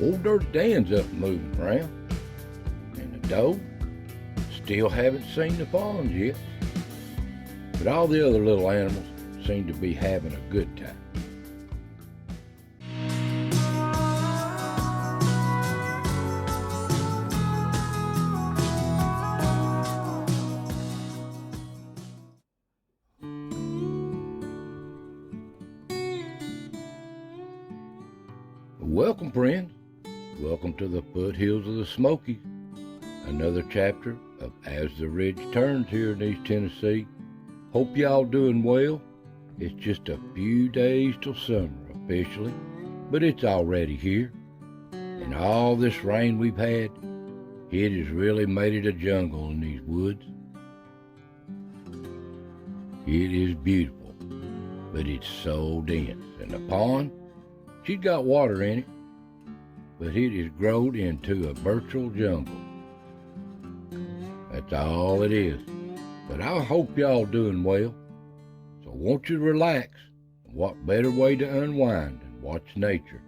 Old Dirty Dan's up and moving around. And the doe still haven't seen the fawns yet. But all the other little animals seem to be having a good time. Welcome, friends. Welcome to the foothills of the Smoky. Another chapter of As the Ridge Turns here in East Tennessee. Hope y'all doing well. It's just a few days till summer officially, but it's already here. And all this rain we've had, it has really made it a jungle in these woods. It is beautiful, but it's so dense. And the pond, she's got water in it, but it has grown into a virtual jungle. That's all it is. But I hope y'all doing well. So won't you relax? What better way to unwind and watch nature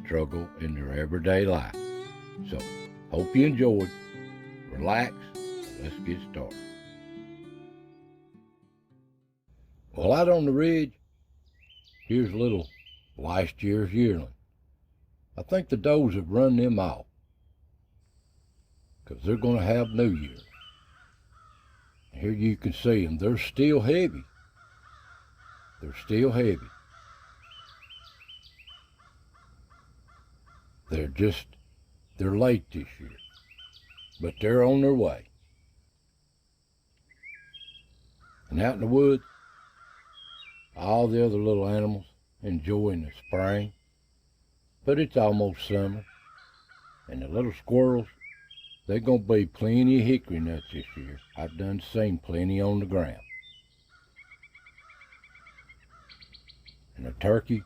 struggle in their everyday life? So hope you enjoyed. Relax. Let's get started. Well, out on the ridge, here's a little last year's yearling. I think the does have run them off because they're going to have New Year. Here you can see them. They're still heavy. They're still heavy. They're late this year, but they're on their way. And out in the woods, all the other little animals enjoying the spring, but it's almost summer, and the little squirrels, they're gonna be plenty of hickory nuts this year. I've done seen plenty on the ground. And the turkey,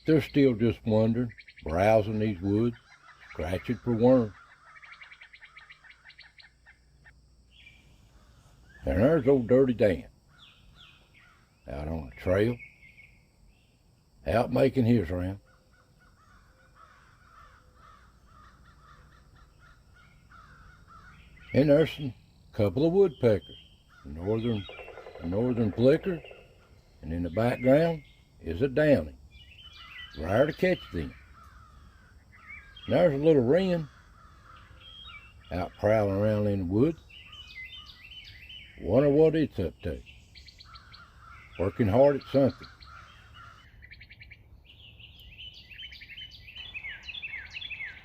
they're still just wandering, browsing these woods, scratching for worms. And there's old Dirty Dan, out on the trail, out making his round. And there's a couple of woodpeckers, a northern flicker, and in the background is a downy. Rare to catch them. And there's a little wren out prowling around in the woods. Wonder what it's up to. Working hard at something.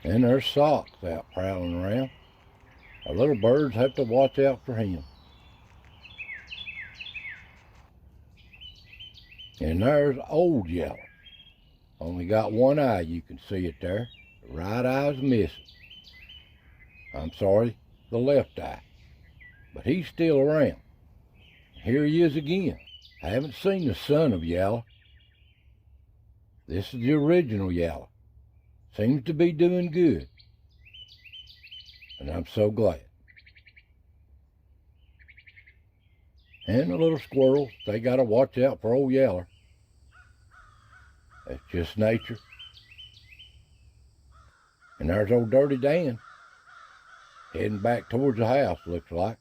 And there's Socks out prowling around. Our little birds have to watch out for him. And there's Old Yeller. Only got one eye, you can see it there. The right eye's missing. I'm sorry, the left eye. But he's still around. Here he is again. I haven't seen the son of Yeller. This is the original Yeller. Seems to be doing good. And I'm so glad. And the little squirrels, they gotta watch out for old Yeller. That's just nature. And there's old Dirty Dan, heading back towards the house, looks like.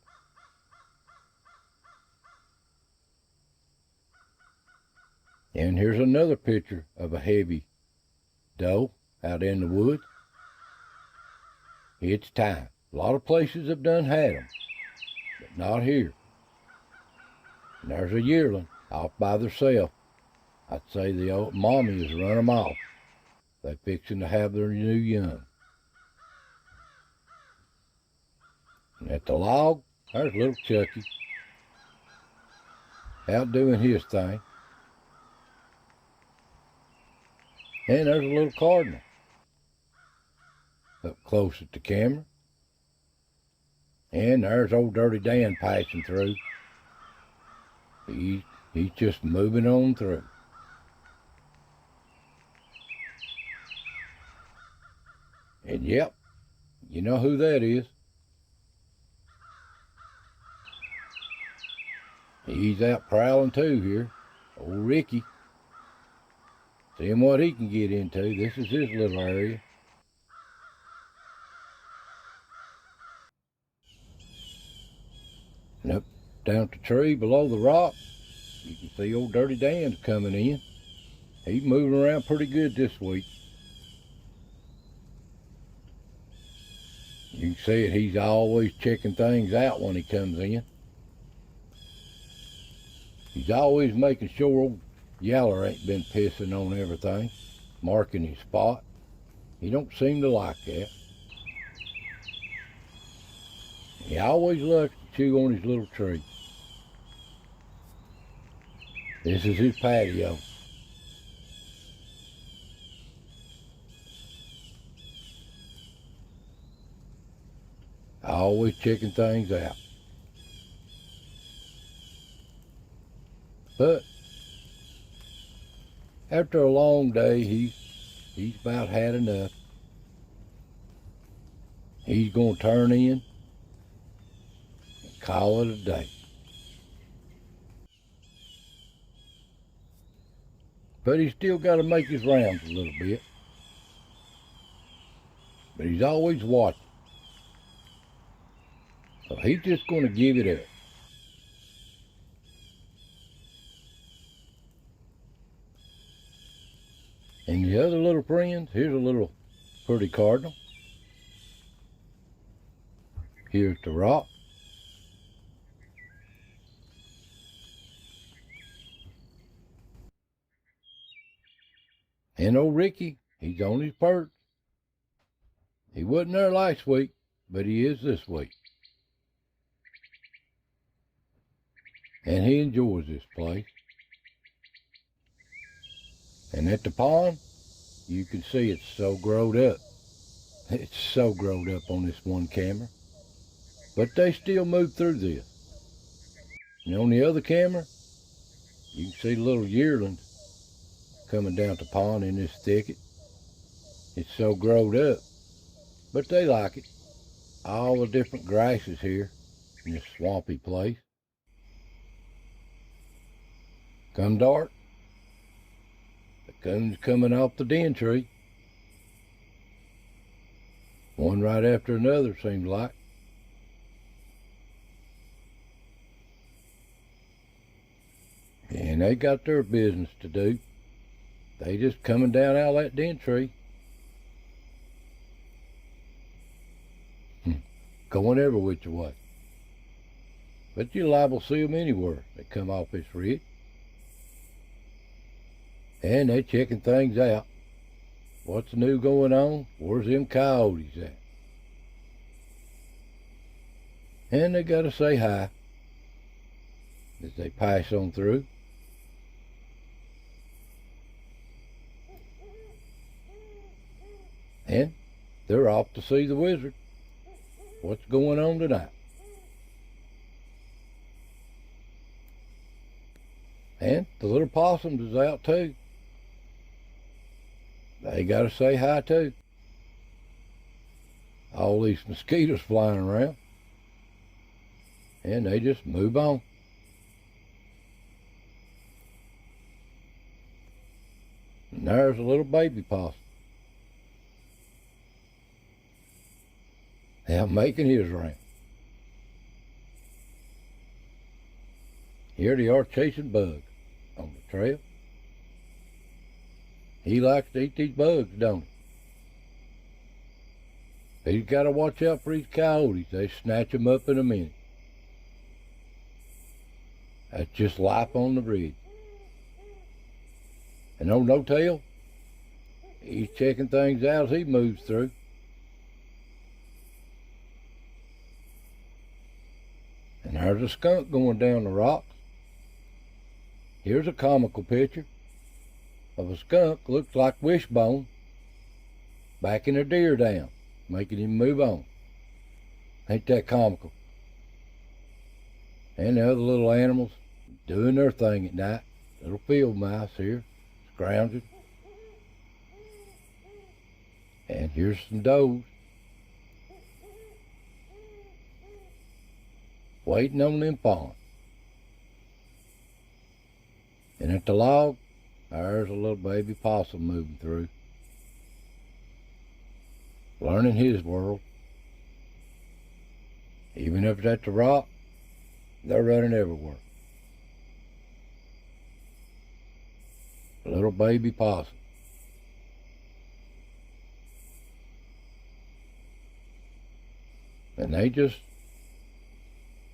And here's another picture of a heavy doe out in the woods. It's time. A lot of places have done had them, but not here. And there's a yearling off by themselves. I'd say the old mommy has run them off. They're fixing to have their new young. And at the log, there's little Chucky out doing his thing. And there's a little cardinal up close at the camera. And there's old Dirty Dan passing through. He's just moving on through. And yep, you know who that is. He's out prowling too here. Old Ricky. Seeing what he can get into. This is his little area. And up down the tree below the rock, you can see old Dirty Dan's coming in. He's moving around pretty good this week. You can see it, he's always checking things out when he comes in. He's always making sure old Yaller ain't been pissing on everything, marking his spot. He don't seem to like that. He always loves to chew on his little tree. This is his patio. Always checking things out. But after a long day, he's about had enough. He's gonna turn in and call it a day. But he's still got to make his rounds a little bit. But he's always watching. So he's just going to give it up. And the other little friends, here's a little pretty cardinal. Here's the rock. And old Ricky, he's on his perch. He wasn't there last week, but he is this week. And he enjoys this place. And at the pond, you can see it's so growed up. It's so growed up on this one camera. But they still move through this. And on the other camera, you can see the little yearlings coming down the pond in this thicket. It's so growed up, but they like it. All the different grasses here in this swampy place. Come dark, the coon's coming off the den tree. One right after another, seems like. And they got their business to do. They just coming down out of that den tree. Going every which way. But you're liable to see them anywhere that come off this ridge. And they checking things out. What's new going on? Where's them coyotes at? And they gotta say hi as they pass on through. And they're off to see the wizard. What's going on tonight? And the little possums is out too. They gotta say hi too. All these mosquitoes flying around. And they just move on. And there's a little baby possum. Out making his round. Here they are chasing bugs on the trail. He likes to eat these bugs, don't he? He's got to watch out for these coyotes. They snatch him up in a minute. That's just life on the ridge. And old No Tail, he's checking things out as he moves through. And there's a skunk going down the rocks. Here's a comical picture of a skunk, looks like Wishbone, backing a deer down, making him move on. Ain't that comical? And the other little animals doing their thing at night. Little field mouse here, scrounging. And here's some does waiting on them fawns. And at the log, there's a little baby possum moving through, learning his world. Even if it's at the rock, They're running everywhere. A little baby possum. And they just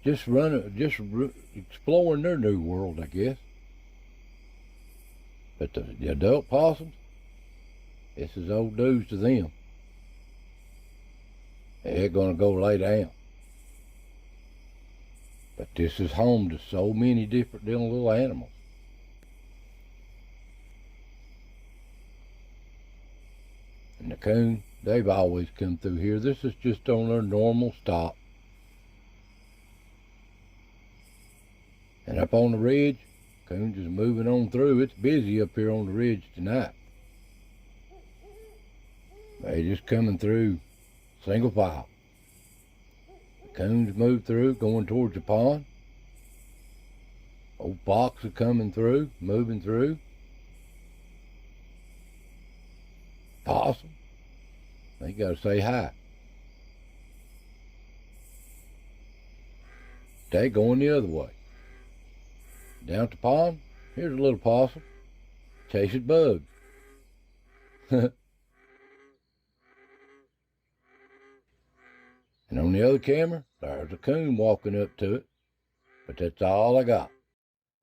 exploring their new world, I guess. But the adult possums, this is old news to them. They're gonna go lay down. But this is home to so many different little animals. And the coon, they've always come through here. This is just on their normal stop. And up on the ridge, coons is moving on through. It's busy up here on the ridge tonight. They just coming through single file. The coons move through, going towards the pond. Old fox are coming through, moving through. Possum, they gotta say hi. They going the other way. Down at the pond, here's a little possum chasing bugs. And on the other camera, there's a coon walking up to it. But that's all I got.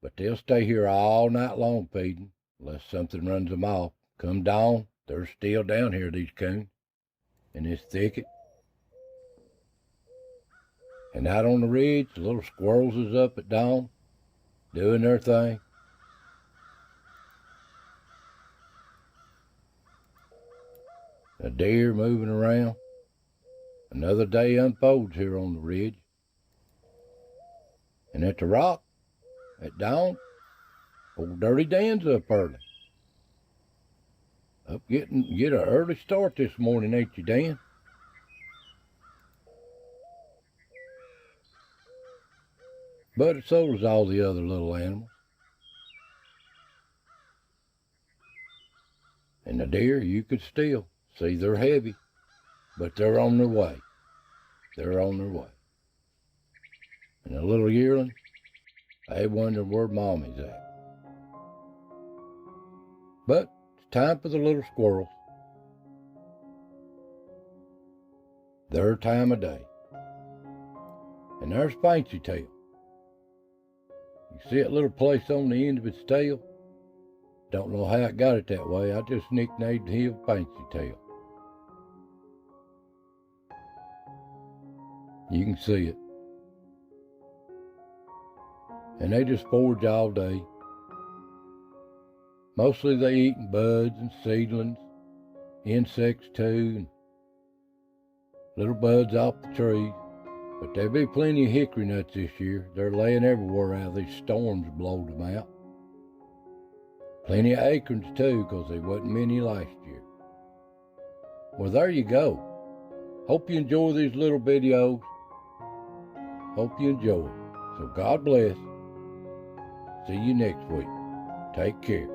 But they'll stay here all night long feeding, unless something runs them off. Come dawn, they're still down here, these coons, in this thicket. And out on the ridge, the little squirrels is up at dawn, doing their thing. A deer moving around. Another day unfolds here on the ridge. And at the rock, at dawn, old Dirty Dan's up early. Up get an early start this morning, ain't you, Dan? But so does all the other little animals. And the deer, you could still see they're heavy, but they're on their way. They're on their way. And the little yearling, they wonder where Mommy's at. But it's time for the little squirrels. Their time of day. And there's Fancy Tail. You see that little place on the end of its tail? Don't know how it got it that way. I just nicknamed him Fancy Tail. You can see it. And they just forage all day. Mostly they eating buds and seedlings, insects too, and little buds off the trees. But there'll be plenty of hickory nuts this year. They're laying everywhere out. These storms blowed them out. Plenty of acorns too, 'cause there wasn't many last year. Well, there you go. Hope you enjoy these little videos. Hope you enjoy. So God bless. See you next week. Take care.